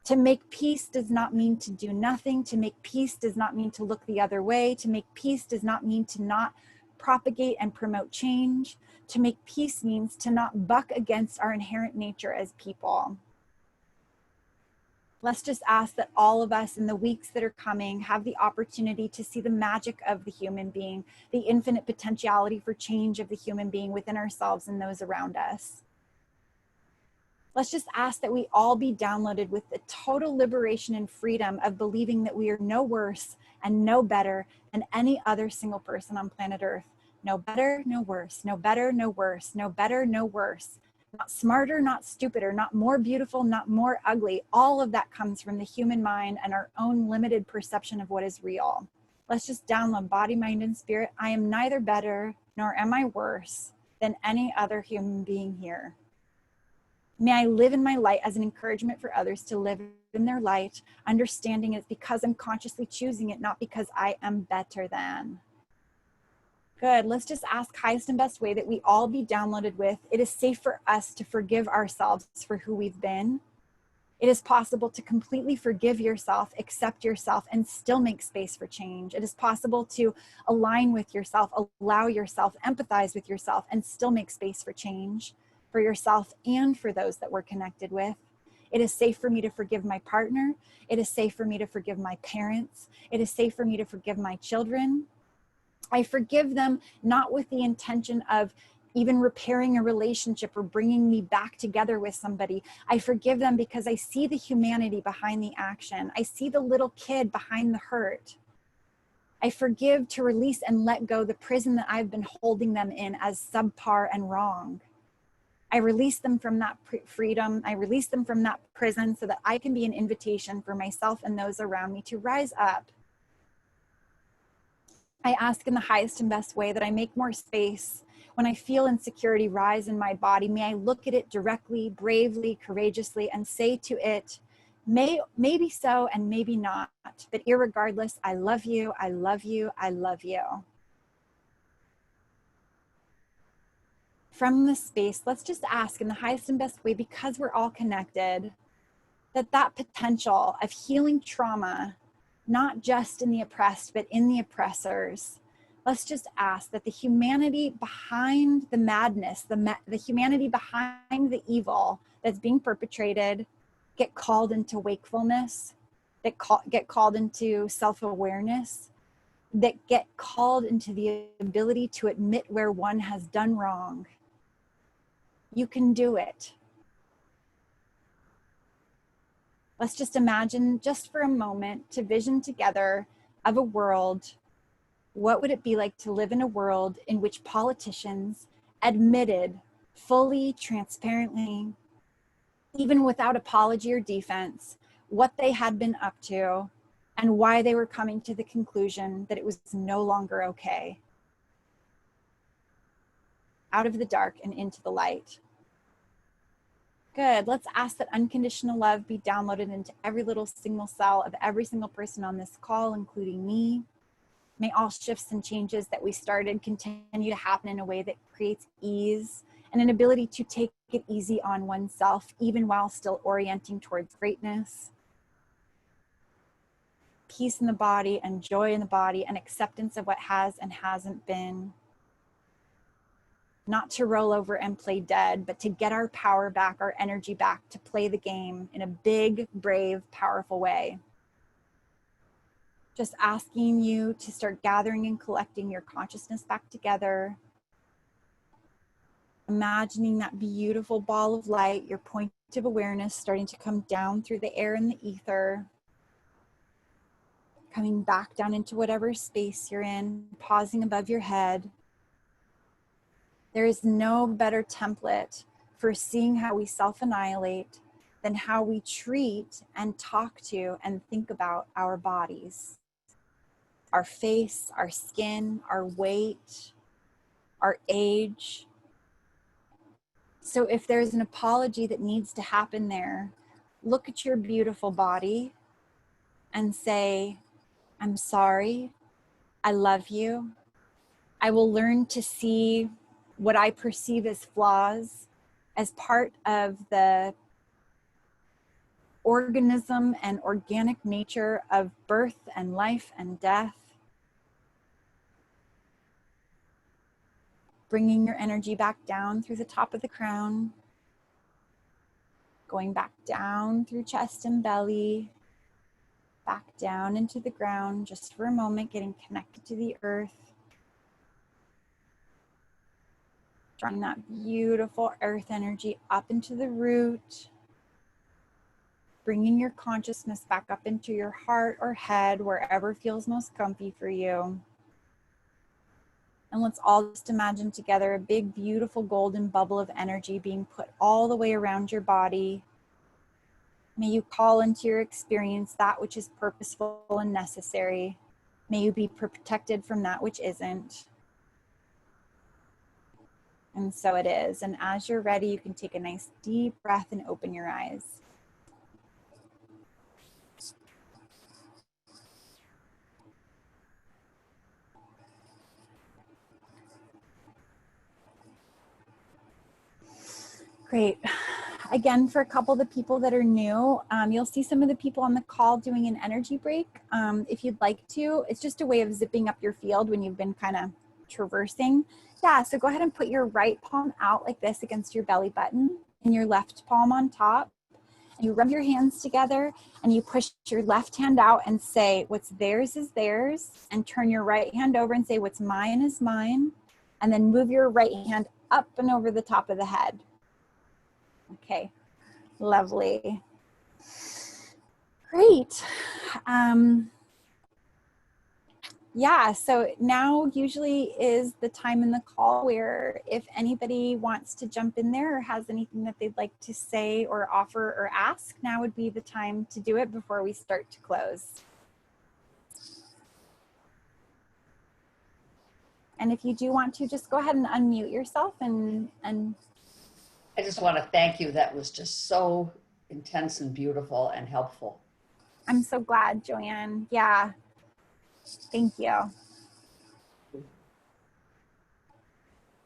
To make peace does not mean to do nothing. To make peace does not mean to look the other way. To make peace does not mean to not propagate and promote change. To make peace means to not buck against our inherent nature as people. Let's just ask that all of us in the weeks that are coming have the opportunity to see the magic of the human being, the infinite potentiality for change of the human being within ourselves and those around us. Let's just ask that we all be downloaded with the total liberation and freedom of believing that we are no worse and no better than any other single person on planet Earth. No better, no worse. No better, no worse. No better, no worse. Not smarter, not stupider, not more beautiful, not more ugly. All of that comes from the human mind and our own limited perception of what is real. Let's just download body, mind, and spirit. I am neither better nor am I worse than any other human being here. May I live in my light as an encouragement for others to live in their light, understanding it's because I'm consciously choosing it, not because I am better than. Good. Let's just ask highest and best way that we all be downloaded with. It is safe for us to forgive ourselves for who we've been. It is possible to completely forgive yourself, accept yourself, and still make space for change. It is possible to align with yourself, allow yourself, empathize with yourself, and still make space for change for yourself and for those that we're connected with. It is safe for me to forgive my partner. It is safe for me to forgive my parents. It is safe for me to forgive my children. I forgive them not with the intention of even repairing a relationship or bringing me back together with somebody. I forgive them because I see the humanity behind the action. I see the little kid behind the hurt. I forgive to release and let go the prison that I've been holding them in as subpar and wrong. I release them from that freedom. I release them from that prison so that I can be an invitation for myself and those around me to rise up. I ask in the highest and best way that I make more space. When I feel insecurity rise in my body, may I look at it directly, bravely, courageously, and say to it, maybe so and maybe not, but irregardless, I love you, I love you, I love you. From this space, let's just ask in the highest and best way, because we're all connected, that potential of healing trauma, not just in the oppressed, but in the oppressors. Let's just ask that the humanity behind the madness, the humanity behind the evil that's being perpetrated, get called into wakefulness, that get called into self-awareness, that get called into the ability to admit where one has done wrong. You can do it. Let's just imagine, just for a moment, to vision together of a world. What would it be like to live in a world in which politicians admitted fully, transparently, even without apology or defense, what they had been up to and why they were coming to the conclusion that it was no longer okay? Out of the dark and into the light. Good. Let's ask that unconditional love be downloaded into every little single cell of every single person on this call, including me. May all shifts and changes that we started continue to happen in a way that creates ease and an ability to take it easy on oneself, even while still orienting towards greatness. Peace in the body and joy in the body and acceptance of what has and hasn't been. Not to roll over and play dead, but to get our power back, our energy back, to play the game in a big, brave, powerful way. Just asking you to start gathering and collecting your consciousness back together. Imagining that beautiful ball of light, your point of awareness starting to come down through the air and the ether. Coming back down into whatever space you're in, pausing above your head. There is no better template for seeing how we self-annihilate than how we treat and talk to and think about our bodies. Our face, our skin, our weight, our age. So if there's an apology that needs to happen there, look at your beautiful body and say, I'm sorry, I love you. I will learn to see what I perceive as flaws as part of the organism and organic nature of birth and life and death. Bringing your energy back down through the top of the crown, going back down through chest and belly, back down into the ground just for a moment, getting connected to the earth. Drawing that beautiful earth energy up into the root. Bringing your consciousness back up into your heart or head, wherever feels most comfy for you. And let's all just imagine together a big, beautiful golden bubble of energy being put all the way around your body. May you call into your experience that which is purposeful and necessary. May you be protected from that which isn't. And so it is. And as you're ready, you can take a nice deep breath and open your eyes. Great. Again, for a couple of the people that are new, you'll see some of the people on the call doing an energy break. If you'd like to, it's just a way of zipping up your field when you've been kind of traversing. Yeah, so go ahead and put your right palm out like this against your belly button and your left palm on top. And you rub your hands together and you push your left hand out and say, what's theirs is theirs. And turn your right hand over and say, what's mine is mine. And then move your right hand up and over the top of the head. Okay, lovely. Great. Yeah, so now usually is the time in the call where if anybody wants to jump in there or has anything that they'd like to say or offer or ask, now would be the time to do it before we start to close. And if you do want to, just go ahead and unmute yourself and I just want to thank you. That was just so intense and beautiful and helpful. I'm so glad, Joanne. Yeah, thank you.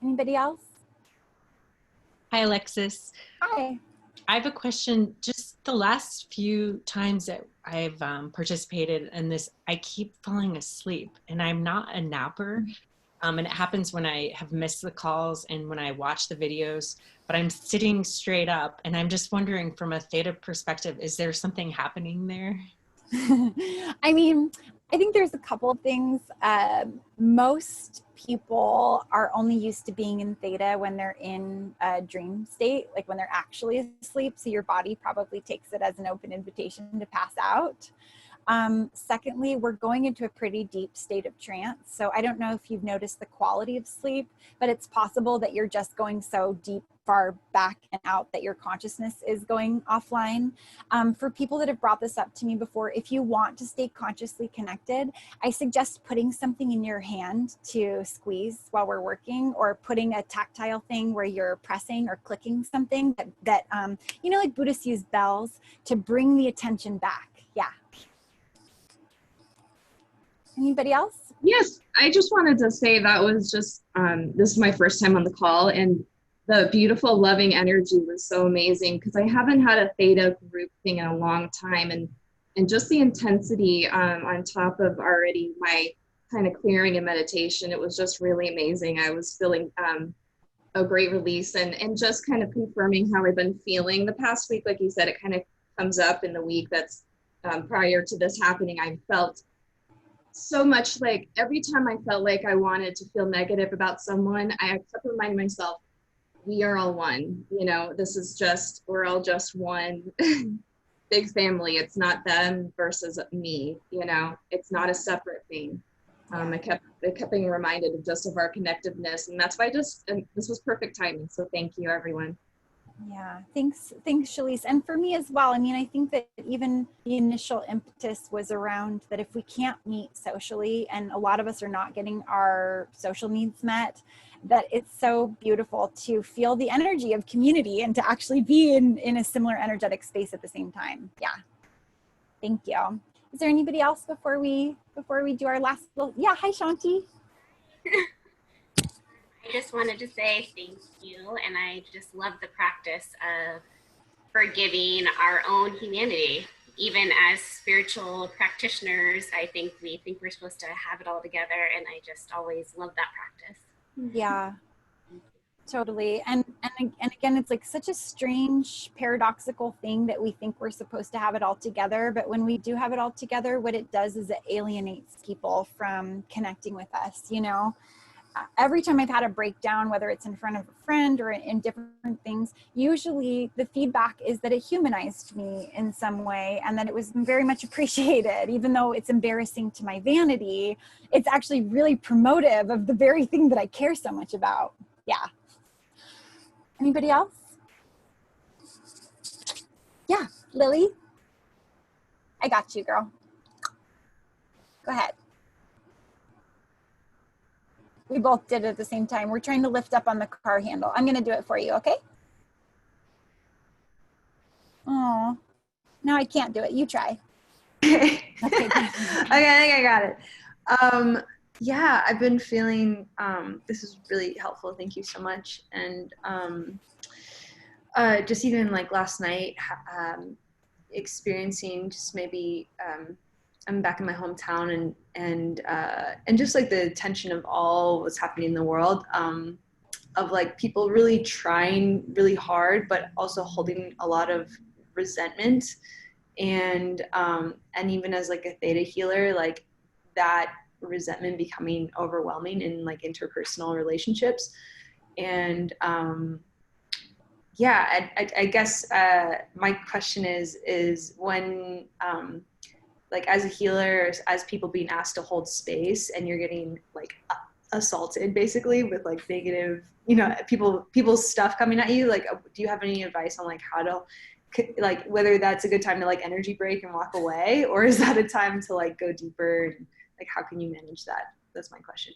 Anybody else? Hi, Alexis. Hi. I have a question. Just the last few times that I've participated in this, I keep falling asleep, and I'm not a napper. And it happens when I have missed the calls and when I watch the videos, but I'm sitting straight up, and I'm just wondering from a theta perspective, is there something happening there? I mean, I think there's a couple of things. Most people are only used to being in theta when they're in a dream state, like when they're actually asleep. So your body probably takes it as an open invitation to pass out. Secondly, we're going into a pretty deep state of trance. So I don't know if you've noticed the quality of sleep, but it's possible that you're just going so deep, far back and out that your consciousness is going offline. For people that have brought this up to me before, if you want to stay consciously connected, I suggest putting something in your hand to squeeze while we're working, or putting a tactile thing where you're pressing or clicking something that you know, like Buddhists use bells to bring the attention back. Yeah. Anybody else? Yes, I just wanted to say that was just, this is my first time on the call, and the beautiful, loving energy was so amazing because I haven't had a theta group thing in a long time, and just the intensity on top of already my kind of clearing and meditation, it was just really amazing. I was feeling a great release and just kind of confirming how I've been feeling the past week. Like you said, it kind of comes up in the week that's prior to this happening. I felt so much like every time I felt like I wanted to feel negative about someone, I kept reminding myself, we are all one, you know, this is just, we're all just one big family. It's not them versus me, you know, it's not a separate thing. I kept being reminded of our connectiveness, and that's why this was perfect timing. So thank you, everyone. Yeah, thanks, Shalise. And for me as well, I mean, I think that even the initial impetus was around that if we can't meet socially, and a lot of us are not getting our social needs met, that it's so beautiful to feel the energy of community and to actually be in a similar energetic space at the same time. Yeah, thank you. Is there anybody else before we do our last little, yeah, hi Shanti. I just wanted to say thank you, and I just love the practice of forgiving our own humanity. Even as spiritual practitioners, I think we think we're supposed to have it all together, and I just always love that practice. Yeah, totally. And again, it's like such a strange, paradoxical thing that we think we're supposed to have it all together, but when we do have it all together, what it does is it alienates people from connecting with us, you know? Every time I've had a breakdown, whether it's in front of a friend or in different things, usually the feedback is that it humanized me in some way and that it was very much appreciated. Even though it's embarrassing to my vanity, it's actually really promotive of the very thing that I care so much about. Yeah. Anybody else? Yeah, Lily? I got you, girl. Go ahead. We both did it at the same time. We're trying to lift up on the car handle. I'm going to do it for you, okay? Oh, now I can't do it. You try. Okay, I think I got it. Yeah, I've been feeling, this is really helpful. Thank you so much. And just even like last night, experiencing just maybe, I'm back in my hometown and just like the tension of all what's happening in the world, of like people really trying really hard, but also holding a lot of resentment. And even as like a theta healer, like that resentment becoming overwhelming in like interpersonal relationships. And yeah, I guess my question is when like as a healer, as people being asked to hold space and you're getting like assaulted basically with like negative, you know, people's stuff coming at you, like do you have any advice on like how to like whether that's a good time to like energy break and walk away, or is that a time to like go deeper, and like how can you manage that? That's my question.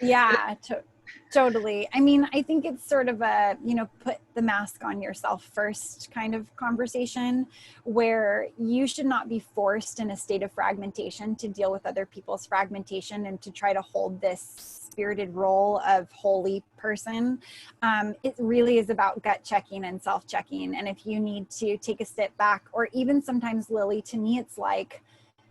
Yeah, totally. I mean, I think it's sort of a, you know, put the mask on yourself first kind of conversation, where you should not be forced in a state of fragmentation to deal with other people's fragmentation and to try to hold this spirited role of holy person. It really is about gut checking and self-checking. And if you need to take a step back, or even sometimes, Lily, to me, it's like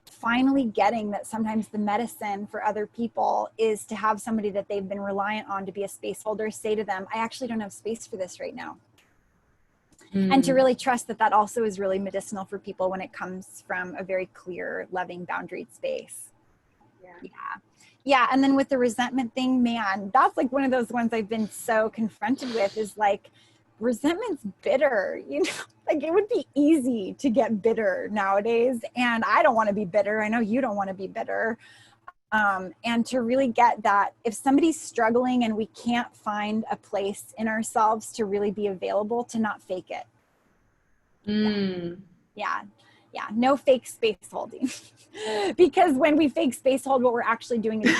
finally getting that sometimes the medicine for other people is to have somebody that they've been reliant on to be a space holder say to them, I actually don't have space for this right now. And to really trust that that also is really medicinal for people when it comes from a very clear, loving, boundaried space. Yeah. And then with the resentment thing, man, that's like one of those ones I've been so confronted with, is like, resentment's bitter, you know, like it would be easy to get bitter nowadays. And I don't want to be bitter. I know you don't want to be bitter. And to really get that, if somebody's struggling and we can't find a place in ourselves to really be available, to not fake it. Yeah. No fake space holding. Because when we fake space hold, what we're actually doing is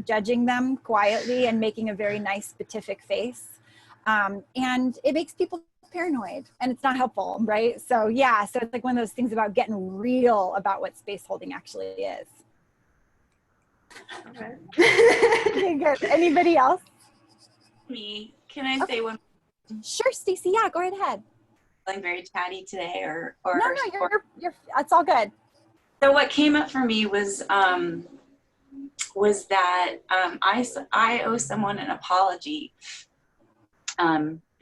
judging them quietly and making a very nice beatific face. And it makes people paranoid, and it's not helpful, right? So yeah, so it's like one of those things about getting real about what space holding actually is. Okay, good. Anybody else? Me, can I say one? Sure, Stacey. Yeah, go right ahead. Feeling very chatty today, or no, you're it's all good. So what came up for me was that I owe someone an apology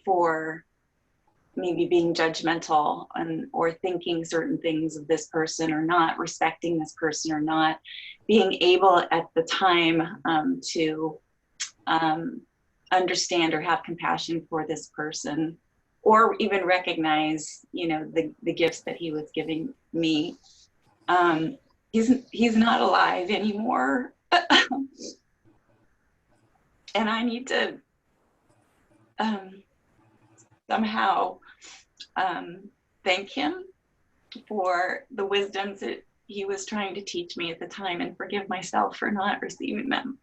for maybe being judgmental or thinking certain things of this person, or not respecting this person, or not being able at the time to understand or have compassion for this person, or even recognize, you know, the gifts that he was giving me. He's not alive anymore. And I need to somehow thank him for the wisdoms that he was trying to teach me at the time, and forgive myself for not receiving them.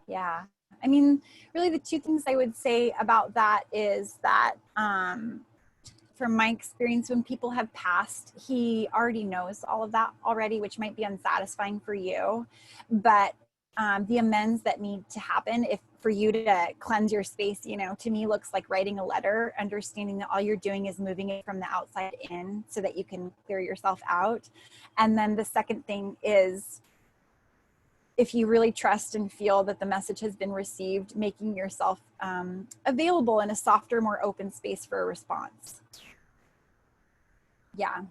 Yeah. I mean, really the two things I would say about that is that from my experience, when people have passed, he already knows all of that already, which might be unsatisfying for you. But the amends that need to happen, if for you to cleanse your space, you know, to me looks like writing a letter, understanding that all you're doing is moving it from the outside in so that you can clear yourself out. And then the second thing is, if you really trust and feel that the message has been received, making yourself available in a softer, more open space for a response. Yeah,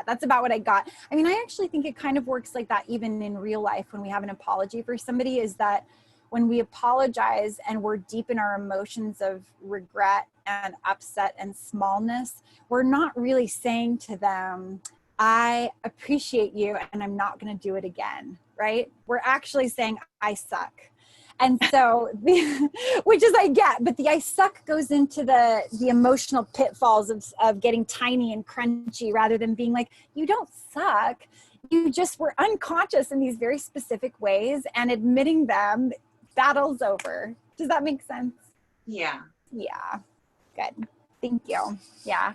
that's about what I got. I mean, I actually think it kind of works like that even in real life when we have an apology for somebody, is that when we apologize and we're deep in our emotions of regret and upset and smallness, we're not really saying to them, I appreciate you and I'm not going to do it again, right? We're actually saying, I suck. And so, which is I get, but the I suck goes into the emotional pitfalls of getting tiny and crunchy, rather than being like, you don't suck. You just were unconscious in these very specific ways, and admitting them, battle's over. Does that make sense? Yeah. Yeah. Good. Thank you. Yeah.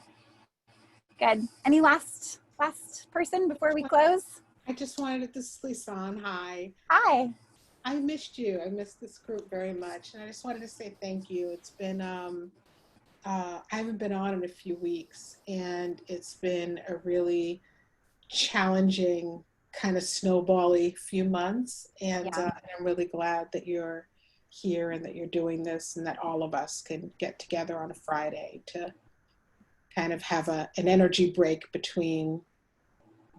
Good. Any last person before we close? I just wanted to, this is Lisan. Hi. Hi. I missed you. I missed this group very much. And I just wanted to say thank you. It's been I haven't been on in a few weeks, and it's been a really challenging kind of snowbally few months. And Yeah. I'm really glad that you're here and that you're doing this, and that all of us can get together on a Friday to kind of have an energy break between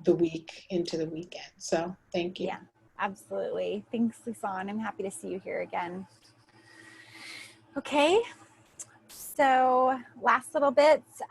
the week into the weekend. So thank you. Yeah, absolutely. Thanks, Lisan. I'm happy to see you here again. Okay, so last little bits.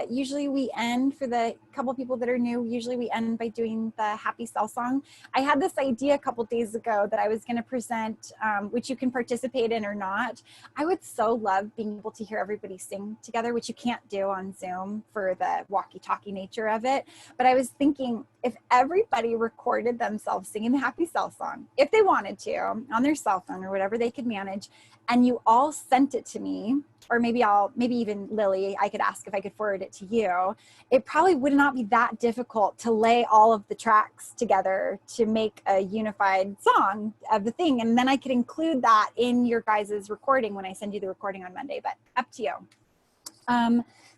Usually we end, for the couple people that are new, usually we end by doing the happy self song. I had this idea a couple days ago that I was going to present, which you can participate in or not. I would so love being able to hear everybody sing together, which you can't do on Zoom for the walkie-talkie nature of it. But I was thinking, if everybody recorded themselves singing the happy self song, if they wanted to, on their cell phone or whatever they could manage, and you all sent it to me, or maybe even Lily, I could ask if I could forward it to you. It probably would not be that difficult to lay all of the tracks together to make a unified song of the thing. And then I could include that in your guys' recording when I send you the recording on Monday, but up to you.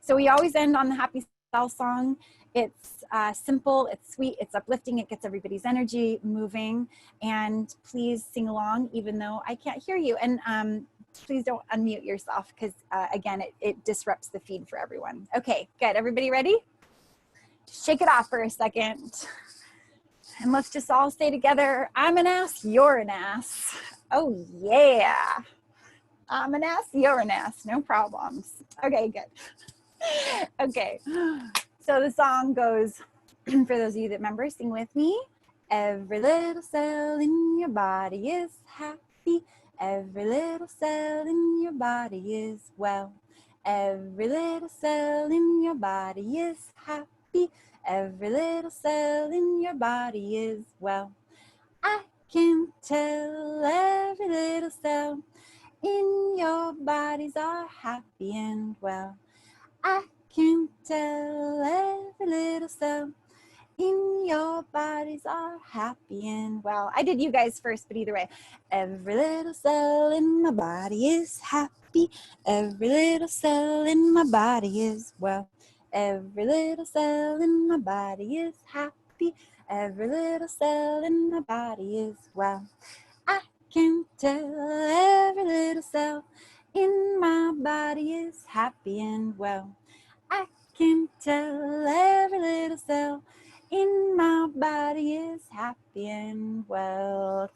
So we always end on the happy self song. It's simple, it's sweet, it's uplifting, it gets everybody's energy moving, and please sing along even though I can't hear you. And please don't unmute yourself, because again, it disrupts the feed for everyone. Okay, good. Everybody ready? Shake it off for a second. And let's just all stay together. I'm an ass, you're an ass. Oh yeah. I'm an ass, you're an ass. No problems. Okay, good. Okay. So the song goes, for those of you that remember, sing with me. Every little cell in your body is happy. Every little cell in your body is well. Every little cell in your body is happy. Every little cell in your body is well. I can tell every little cell in your bodies are happy and well. I can tell every little cell in your bodies are happy and well. I did you guys first, but either way. Every little cell in my body is happy. Every little cell in my body is well. Every little cell in my body is happy. Every little cell in my body is well. I can tell every little cell in my body is happy and well. I can tell every little cell in my body is happy and well.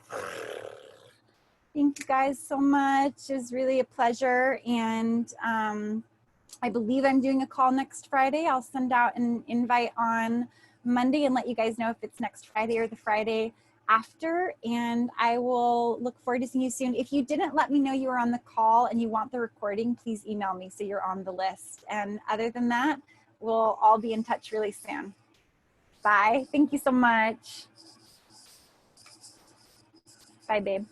Thank you guys so much. It was really a pleasure. And I believe I'm doing a call next Friday. I'll send out an invite on Monday and let you guys know if it's next Friday or the Friday after. And I will look forward to seeing you soon. If you didn't let me know you were on the call and you want the recording, please email me so you're on the list. And other than that, we'll all be in touch really soon. Bye. Thank you so much. Bye, babe.